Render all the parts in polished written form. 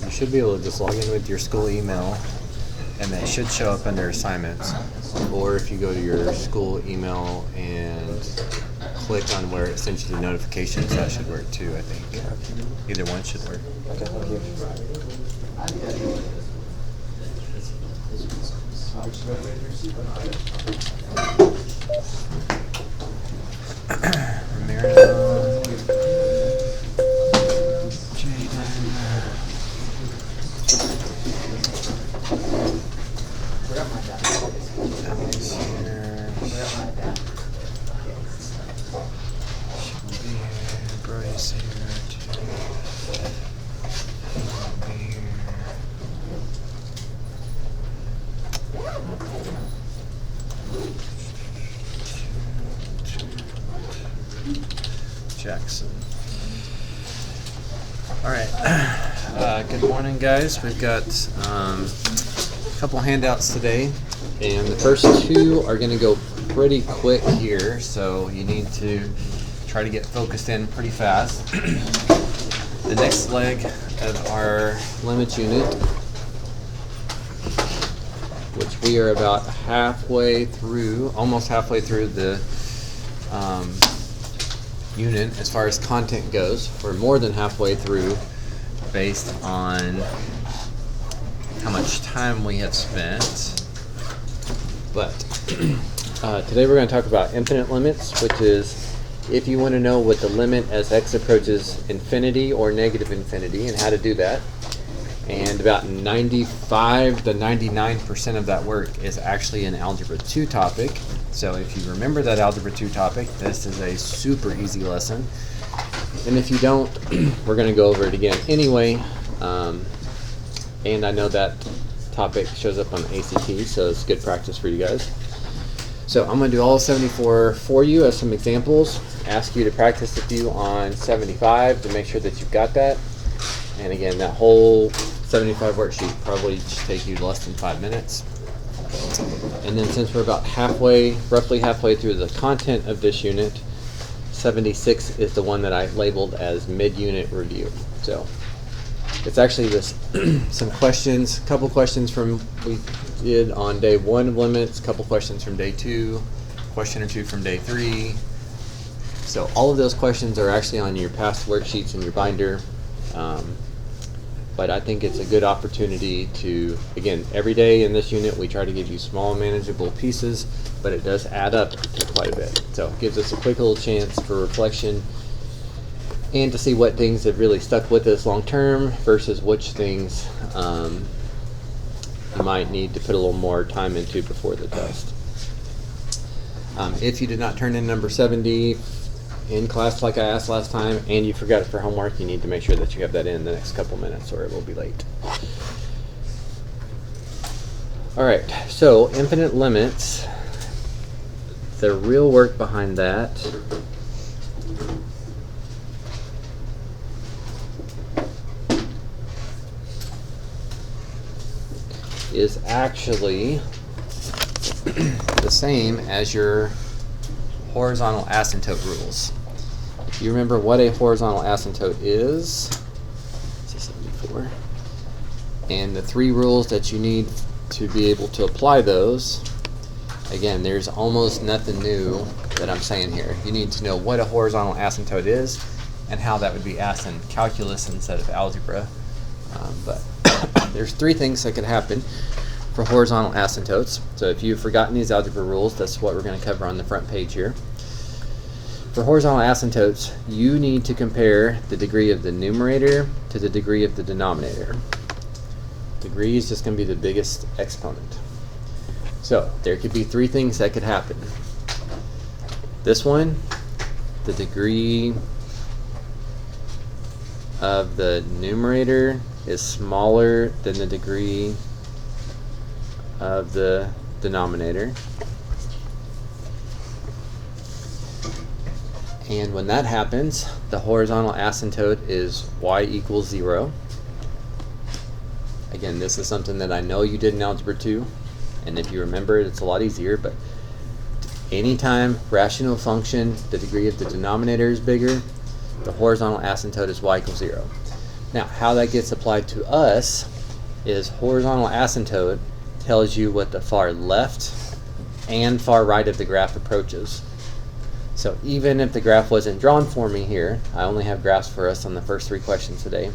You should be able to just log in with your school email, and it should show up under assignments. Or if you go to your school email and click on where it sends you the notifications, that should work too, I think. Either one should work. Okay, thank you. Marathon. Jackson. All right. Good morning, guys. We've got a couple handouts today, and the first two are going to go pretty quick here, so you need to try to get focused in pretty fast. The next leg of our limits unit, which we are about halfway through, almost halfway through the unit as far as content goes. We're more than halfway through based on how much time we have spent. But today we're going to talk about infinite limits, which is if you want to know what the limit as x approaches infinity or negative infinity and how to do that. And about 95 to 99% of that work is actually an Algebra 2 topic. So if you remember that Algebra 2 topic, this is a super easy lesson. And if you don't, we're going to go over it again anyway. And I know that topic shows up on the ACT, so it's good practice for you guys. So I'm going to do all 74 for you as some examples. Ask you to practice a few on 75 to make sure that you've got that. And again, that whole 75 worksheet probably just take you less than 5 minutes. And then since we're about roughly halfway through the content of this unit, 76 is the one that I labeled as mid-unit review. So it's actually this some questions, a couple questions from we did on day 1 of limits, a couple questions from day 2, question or two from day 3. So all of those questions are actually on your past worksheets in your binder. But I think it's a good opportunity to, again, every day in this unit we try to give you small manageable pieces, but it does add up to quite a bit. So it gives us a quick little chance for reflection and to see what things have really stuck with us long term versus which things you might need to put a little more time into before the test. If you did not turn in number 70 in class like I asked last time, and you forgot it for homework, you need to make sure that you have that in the next couple minutes or it will be late. Alright, so infinite limits, the real work behind that is actually the same as your horizontal asymptote rules. If you remember what a horizontal asymptote is, 74, and the 3 rules that you need to be able to apply those, again, there's almost nothing new that I'm saying here. You need to know what a horizontal asymptote is and how that would be asked in calculus instead of algebra. But there's 3 things that could happen for horizontal asymptotes. So if you've forgotten these algebra rules, that's what we're going to cover on the front page here. For horizontal asymptotes, you need to compare the degree of the numerator to the degree of the denominator. Degree is just going to be the biggest exponent. So there could be three things that could happen. This one, the degree of the numerator is smaller than the degree of the denominator. And when that happens, the horizontal asymptote is y equals 0. Again, this is something that I know you did in Algebra 2, and if you remember it, it's a lot easier, but anytime rational function, the degree of the denominator is bigger, the horizontal asymptote is y equals 0. Now, how that gets applied to us is horizontal asymptote tells you what the far left and far right of the graph approaches. So even if the graph wasn't drawn for me here, I only have graphs for us on the first three questions today,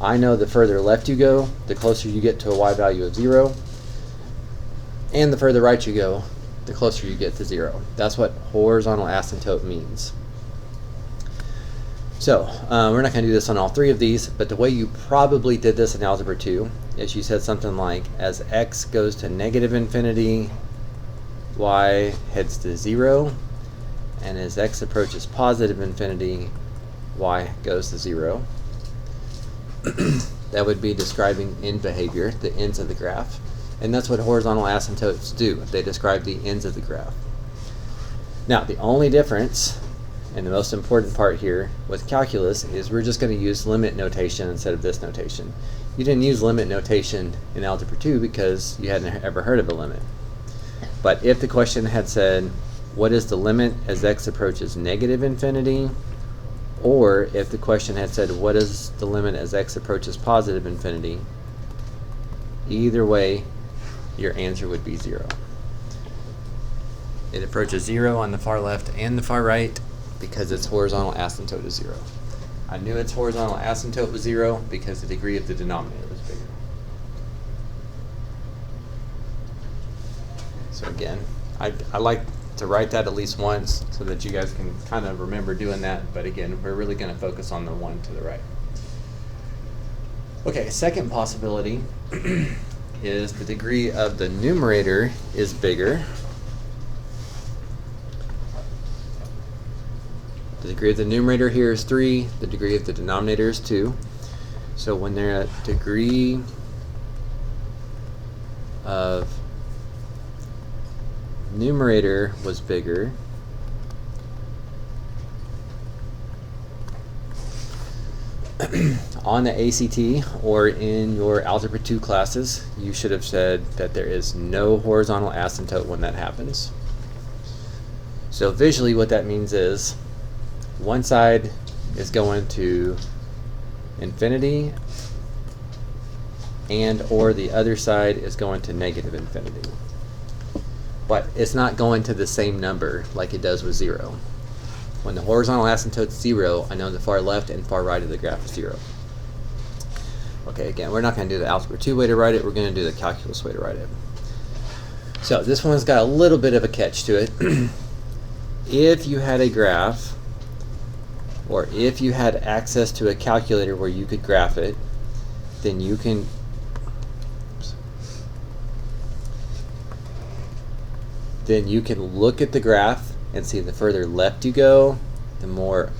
I know the further left you go, the closer you get to a y value of 0, and the further right you go, the closer you get to 0. That's what horizontal asymptote means. So we're not going to do this on all three of these, but the way you probably did this in Algebra 2 is you said something like, as x goes to negative infinity, y heads to 0, and as x approaches positive infinity, y goes to 0. That would be describing end behavior, the ends of the graph. And that's what horizontal asymptotes do. They describe the ends of the graph. Now, the only difference, and the most important part here with calculus, is we're just going to use limit notation instead of this notation. You didn't use limit notation in Algebra 2 because you hadn't ever heard of a limit. But if the question had said, what is the limit as x approaches negative infinity? Or if the question had said, what is the limit as x approaches positive infinity? Either way, your answer would be 0. It approaches 0 on the far left and the far right because its horizontal asymptote is 0. I knew its horizontal asymptote was 0 because the degree of the denominator was bigger. So again, I like to write that at least once so that you guys can kind of remember doing that, but again, we're really going to focus on the one to the right. Okay, second possibility is the degree of the numerator is bigger. The degree of the numerator here is 3, the degree of the denominator is 2. So when their degree of numerator was bigger, on the ACT or in your Algebra 2 classes, you should have said that there is no horizontal asymptote when that happens. So visually what that means is one side is going to infinity and or the other side is going to negative infinity. But it's not going to the same number like it does with 0. When the horizontal asymptote is 0, I know the far left and far right of the graph is 0. Okay, again, we're not going to do the Algebra 2 way to write it, we're going to do the calculus way to write it. So this one's got a little bit of a catch to it. If you had a graph, or if you had access to a calculator where you could graph it, then you can look at the graph and see the further left you go, the more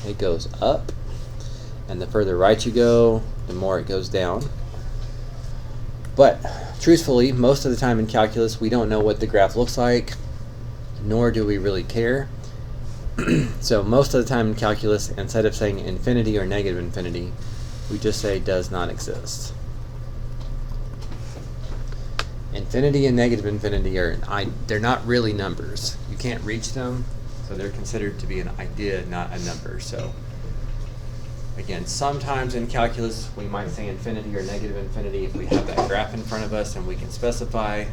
it goes up, and the further right you go, the more it goes down. But truthfully, most of the time in calculus, we don't know what the graph looks like, nor do we really care. So most of the time in calculus, instead of saying infinity or negative infinity, we just say does not exist. Infinity and negative infinity they're not really numbers. You can't reach them, so they're considered to be an idea, not a number. So again, sometimes in calculus we might say infinity or negative infinity if we have that graph in front of us and we can specify,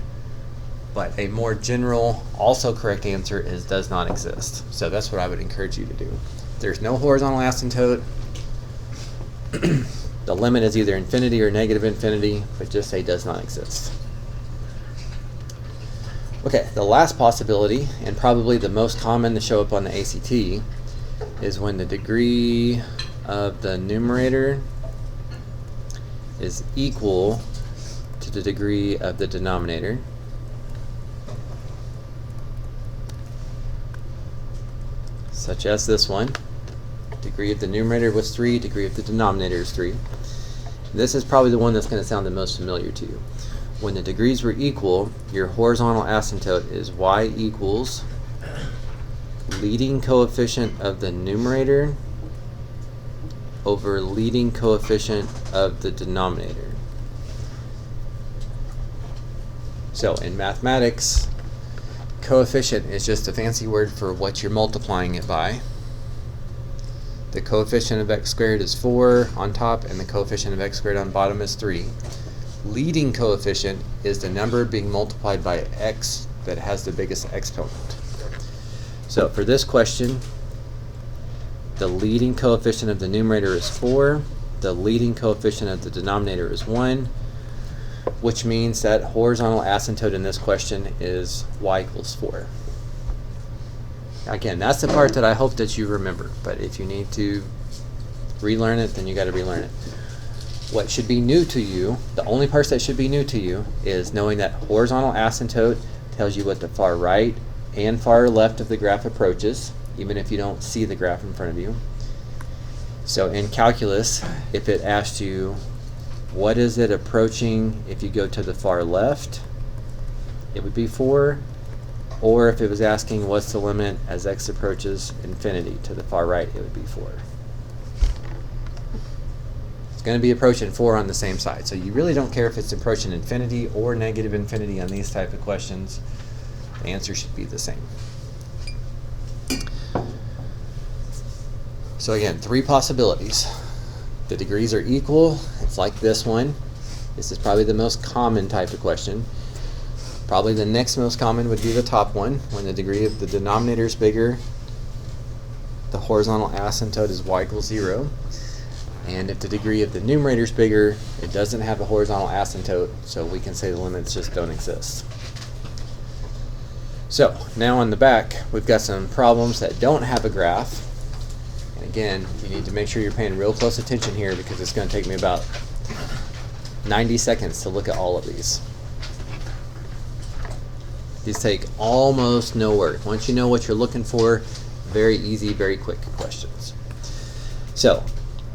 but a more general, also correct answer is does not exist. So that's what I would encourage you to do. There's no horizontal asymptote. The limit is either infinity or negative infinity, but just say does not exist. Okay, the last possibility, and probably the most common to show up on the ACT, is when the degree of the numerator is equal to the degree of the denominator. Such as this one. Degree of the numerator was 3, degree of the denominator is 3. This is probably the one that's going to sound the most familiar to you. When the degrees were equal, your horizontal asymptote is y equals leading coefficient of the numerator over leading coefficient of the denominator. So in mathematics, coefficient is just a fancy word for what you're multiplying it by. The coefficient of x squared is 4 on top, and the coefficient of x squared on bottom is 3. Leading coefficient is the number being multiplied by x that has the biggest exponent. So for this question, the leading coefficient of the numerator is 4, the leading coefficient of the denominator is 1, which means that horizontal asymptote in this question is y equals 4. Again, that's the part that I hope that you remember, but if you need to relearn it, then you got to relearn it. What should be new to you, the only part that should be new to you, is knowing that horizontal asymptote tells you what the far right and far left of the graph approaches, even if you don't see the graph in front of you. So in calculus, if it asked you, what is it approaching if you go to the far left, it would be 4. Or if it was asking what's the limit as x approaches infinity to the far right, it would be 4. It's going to be approaching 4 on the same side. So you really don't care if it's approaching infinity or negative infinity on these type of questions. The answer should be the same. So again, 3 possibilities. The degrees are equal. It's like this one. This is probably the most common type of question. Probably the next most common would be the top one. When the degree of the denominator is bigger, the horizontal asymptote is y equals 0. And if the degree of the numerator is bigger, it doesn't have a horizontal asymptote, so we can say the limits just don't exist. So now on the back, we've got some problems that don't have a graph. And again, you need to make sure you're paying real close attention here, because it's going to take me about 90 seconds to look at all of these. These take almost no work. Once you know what you're looking for, very easy, very quick questions. So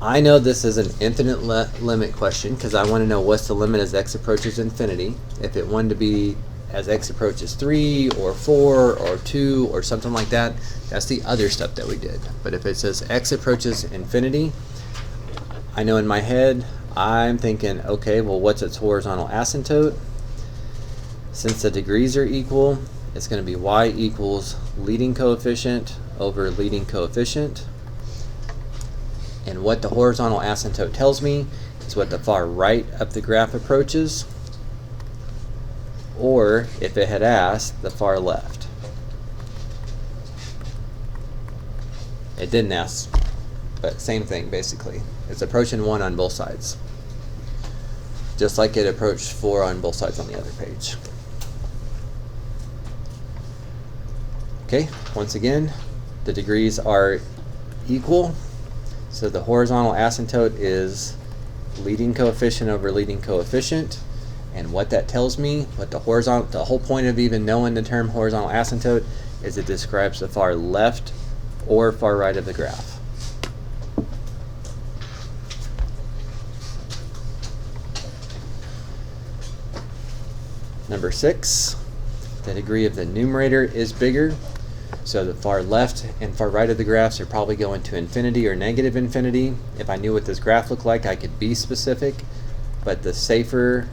I know this is an infinite limit question because I want to know what's the limit as x approaches infinity. If it wanted to be as x approaches 3 or 4 or 2 or something like that, that's the other stuff that we did. But if it says x approaches infinity, I know in my head, I'm thinking, okay, well, what's its horizontal asymptote? Since the degrees are equal, it's going to be y equals leading coefficient over leading coefficient. And what the horizontal asymptote tells me is what the far right of the graph approaches, or if it had asked, the far left. It didn't ask, but same thing basically. It's approaching 1 on both sides, just like it approached 4 on both sides on the other page. Okay, once again, the degrees are equal. So the horizontal asymptote is leading coefficient over leading coefficient. And what that tells me, what the whole point of even knowing the term horizontal asymptote is it describes the far left or far right of the graph. Number 6, the degree of the numerator is bigger. So the far left and far right of the graphs are probably going to infinity or negative infinity. If I knew what this graph looked like, I could be specific, but the safer,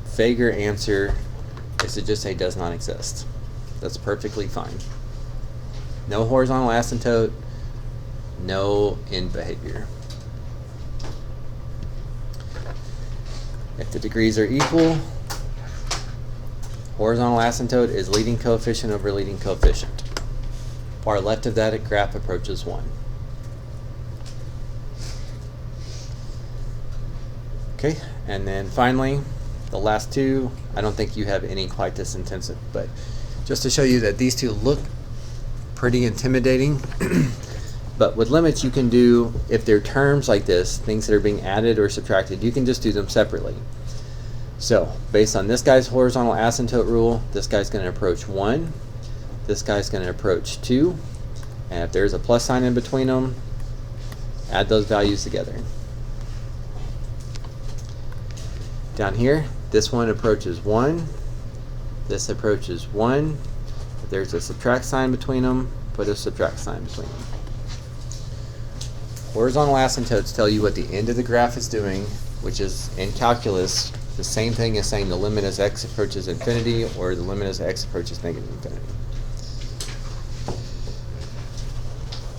vaguer answer is to just say does not exist. That's perfectly fine. No horizontal asymptote, no end behavior. If the degrees are equal, horizontal asymptote is leading coefficient over leading coefficient. Far left of that graph approaches 1. Okay, and then finally, the last two, I don't think you have any quite this intensive, but just to show you that these two look pretty intimidating, But with limits, you can do, if they're terms like this, things that are being added or subtracted, you can just do them separately. So, based on this guy's horizontal asymptote rule, this guy's going to approach 1, this guy's going to approach 2, and if there's a plus sign in between them, add those values together. Down here, this one approaches 1, this approaches 1. If there's a subtract sign between them, put a subtract sign between them. Horizontal asymptotes tell you what the end of the graph is doing, which is, in calculus, the same thing as saying the limit as x approaches infinity or the limit as x approaches negative infinity.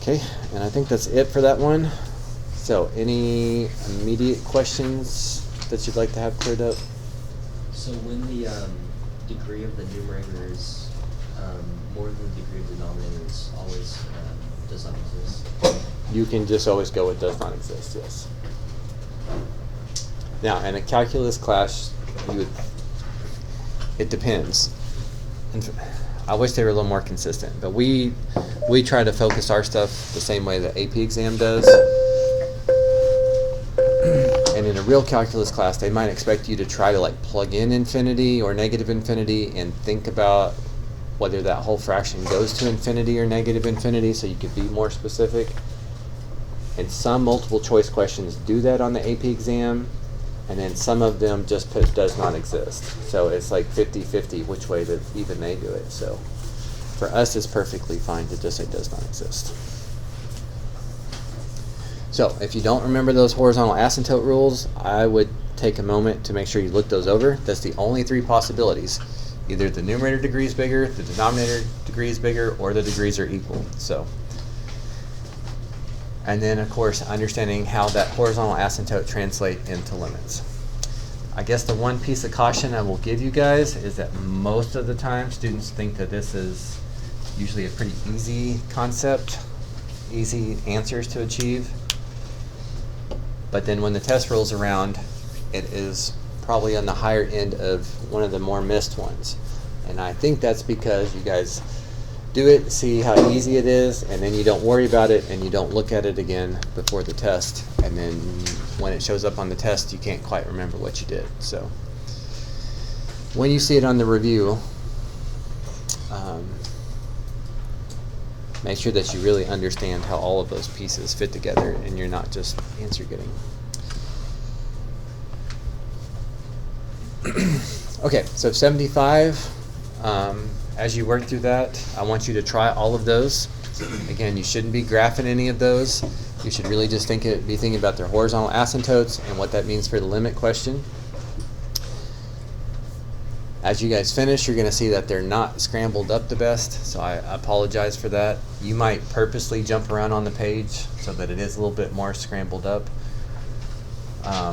Okay, and I think that's it for that one. So, any immediate questions that you'd like to have cleared up? So when the degree of the numerator is more than the degree of the denominator, is always does not exist? You can just always go with does not exist, yes. Now, in a calculus class, it depends. I wish they were a little more consistent, but we try to focus our stuff the same way the AP exam does. And in a real calculus class, they might expect you to try to like plug in infinity or negative infinity and think about whether that whole fraction goes to infinity or negative infinity, so you could be more specific. And some multiple choice questions do that on the AP exam, and then some of them just put does not exist. So it's like 50-50 which way that even they do it. So for us, it's perfectly fine to just say does not exist. So if you don't remember those horizontal asymptote rules, I would take a moment to make sure you look those over. That's the only three possibilities. Either the numerator degree is bigger, the denominator degree is bigger, or the degrees are equal. So, and then of course understanding how that horizontal asymptote translate into limits. I guess the one piece of caution I will give you guys is that most of the time students think that this is usually a pretty easy concept, easy answers to achieve. But then when the test rolls around, it is probably on the higher end of one of the more missed ones. And I think that's because you guys do it, see how easy it is, and then you don't worry about it and you don't look at it again before the test. And then when it shows up on the test, you can't quite remember what you did. So when you see it on the review, make sure that you really understand how all of those pieces fit together and you're not just answer getting. Okay, so 75, as you work through that, I want you to try all of those. Again, you shouldn't be graphing any of those. You should really just be thinking about their horizontal asymptotes and what that means for the limit question. As you guys finish, you're going to see that they're not scrambled up the best, so I apologize for that. You might purposely jump around on the page so that it is a little bit more scrambled up.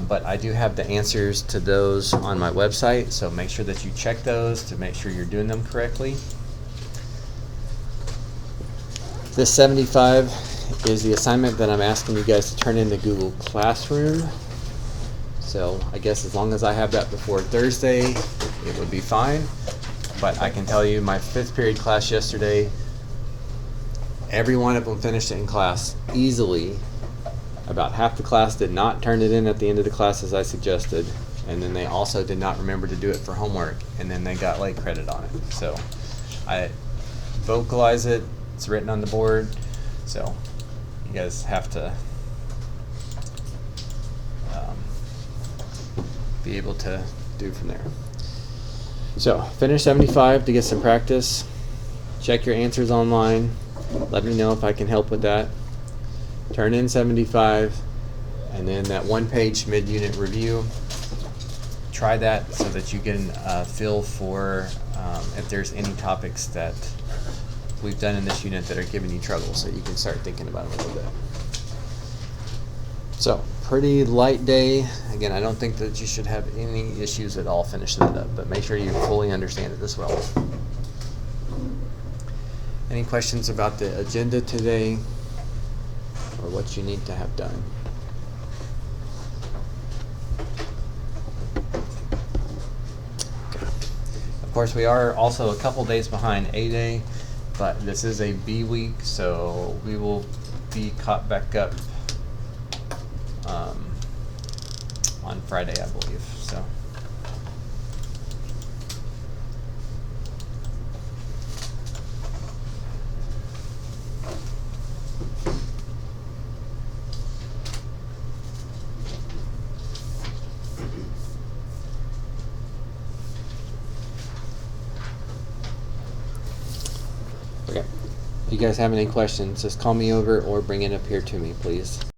But I do have the answers to those on my website, so make sure that you check those to make sure you're doing them correctly. This 75 is the assignment that I'm asking you guys to turn into Google Classroom. So I guess as long as I have that before Thursday, it would be fine. But I can tell you my 5th period class yesterday, every one of them finished it in class easily. About half the class did not turn it in at the end of the class as I suggested. And then they also did not remember to do it for homework. And then they got late credit on it. So I vocalize it. It's written on the board. So you guys have to be able to do from there. So finish 75 to get some practice. Check your answers online. Let me know if I can help with that. Turn in 75, and then that one-page mid-unit review. Try that so that you get a feel for if there's any topics that we've done in this unit that are giving you trouble, so you can start thinking about it a little bit. So, pretty light day. Again, I don't think that you should have any issues at all finishing it up, but make sure you fully understand it as well. Any questions about the agenda today or what you need to have done? Okay. Of course, we are also a couple days behind A-Day, but this is a B week, so we will be caught back up on Friday, I believe. So. Okay. If you guys have any questions, just call me over or bring it up here to me, please.